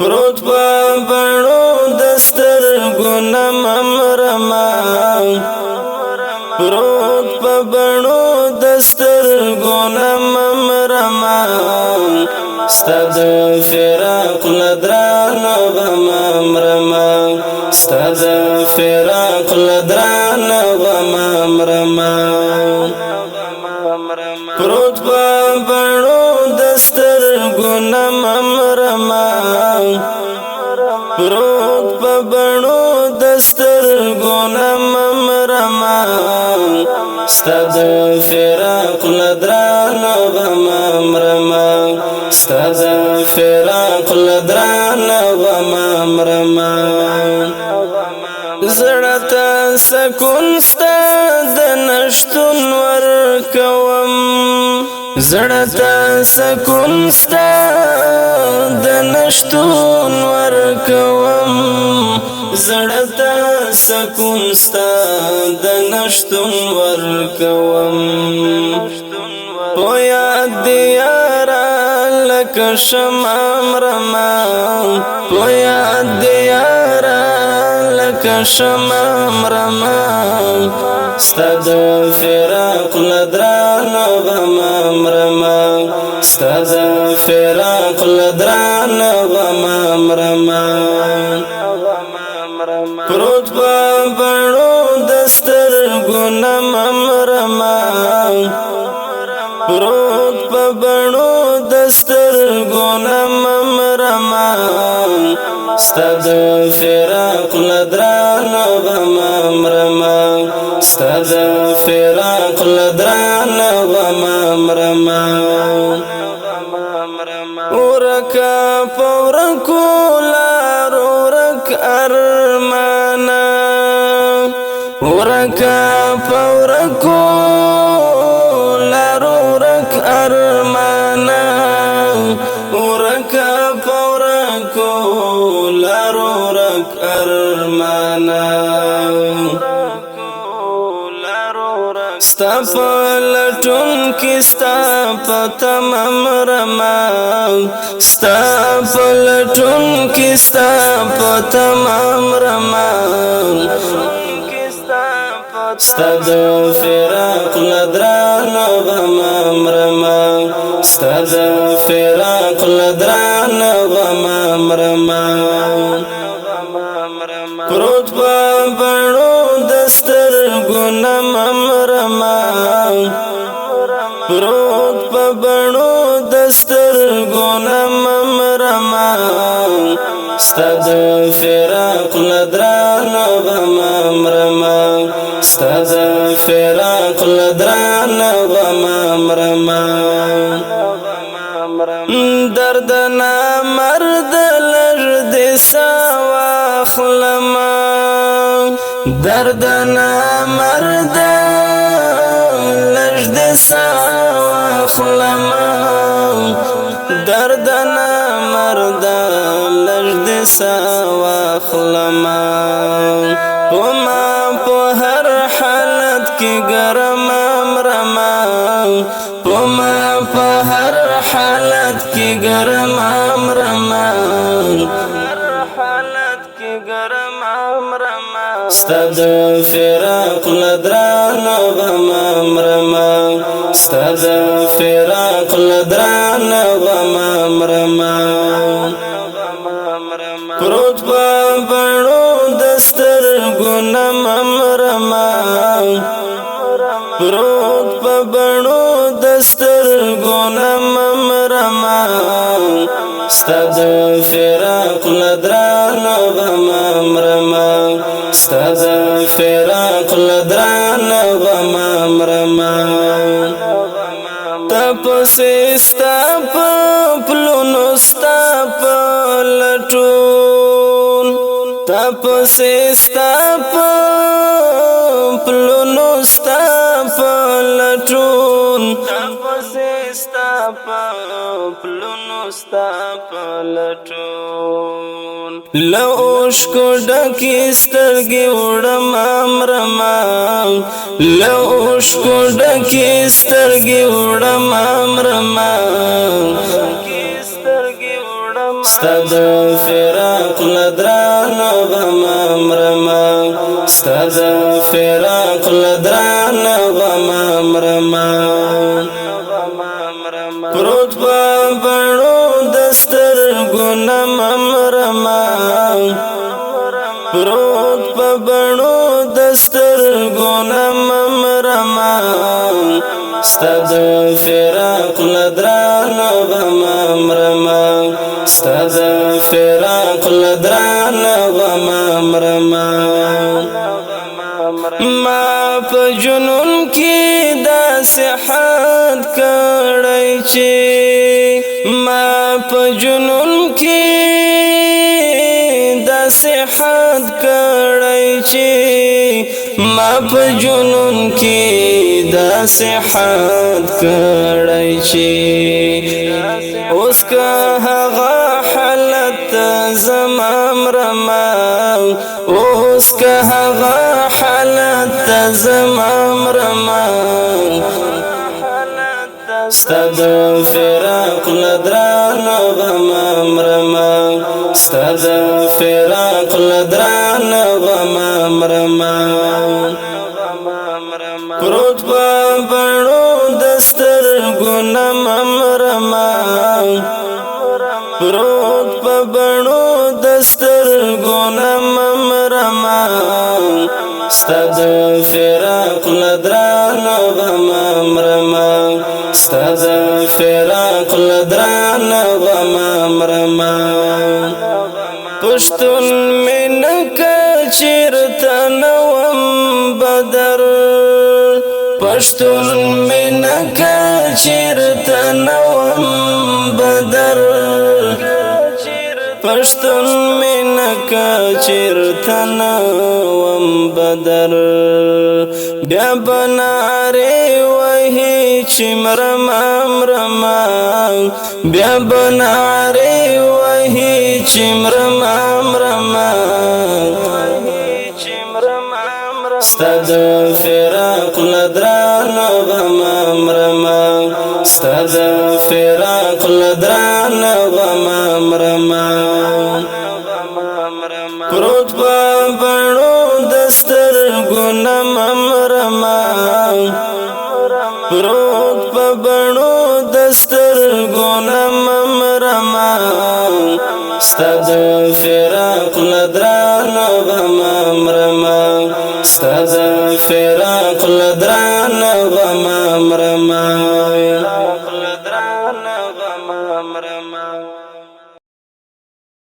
پروت په بڼو دستر ګونم امرما پروت په بڼو دستر ګونم امرما ستاد فراق لدران غم امرما ستاد فراق لدران غم امرما پروت په بڼو دستر ګونم امرما پروت په بڼو دستر ګونم امرما ستاد فراق لدران غم امرما ستاد فراق لدران غم امرما زړه سکون ستاد نشتون ورکوم زړه سکون ستاد نشتون ورکوم زړه سکون ستاد نشتون ورکوم پویا دیارا لکه شمام رما پویا دیارا لکه شمام رما ستاد فراق لدران غم امرما ستاد فراق لدران غم امرما پروت په بڼو دستر ګونم امرما پروت په بڼو دستر ګونم امرما ستاد فراق لدران غم امرما ستاد فراق لدران غم امرما ورکا پورکو لارو ورک ارمانا ورکا پورکو لارو ورک ارمانا ورکا پورکو لارو ورک ارمانا ستا پلټون کی ستا پتمم رما ستا پلټون کی ستا پتمم رما ستاد فراق لدران غم امرما ستاد فراق لدران غم امرما پروت په بڼو دستر ګونم امرما پروت په بڼو دستر ګونم امرما ستاد فراق لدران غم امرما ستاد فراق لدران غم امرما دردنا مرد لږ دې سواخلما دردنا مرد لږ دې سواخلما دردنا مرد لږ دې سواخلما وما په هر حالت کې ګرم امرما وما په هر حالت کې ګرم امرما ستاد فراق لدران غم امرما ستاد فراق لدران غم امرما پروت په بڼو دستر ګونم امرما پروت په بڼو دستر ګونم امرما ستاد فراق لدران غم امرما ستاد فراق لدران غم امرما تپسې ستا په پلونو ستا په لټون تپسې ستا په پلونو ستا په لټون تپسې ستا په پلونو ستا په لټون لوشکو ډکی سترګې وړم امرما لوشکو ډکی سترګې وړم امرما سترګې وړم ستاد فراق لدران غمامرما ستاد فراق لدران غمامرما پروت پا بڑو دستر گنم امرما پروت پا بڑو دستر گنم امرما ستاد فراق لدران غمامرما ستاد فراق لدران غمامرما ما په جنون کې داسې حد کړی چې ما په جنون کې داسې حد کړی چې ما په جنون کې داسې حد کړی چې اوس که هغه حالت زما مرما اوس که هغه حالت زما مرما ستاد فراق لدران غمامرما ستاد فراق لدران غمامرما پروت پا بڑو دستر گنم امرما پروت پا بڑو دستر گنم امرما ستاد فراق لدران غمامرما ستاد فراق لدران غمامرما پشتون من کچرتا نوم بدر پشتون من کچرتا نوم بدر پشتون من کچرتا نوم بدر بیا بناره وحی چمرما مرما بیا بناره وحی چمرما مرما ستاد فراق لدران غمامرما ستاد فراق لدران غمامرما پروت پا بڑو دستر گنم امرما پروت پا بڑو دستر گنم امرما ستاد فراق لدران غمامرما ستاد فراق لدران غمامرما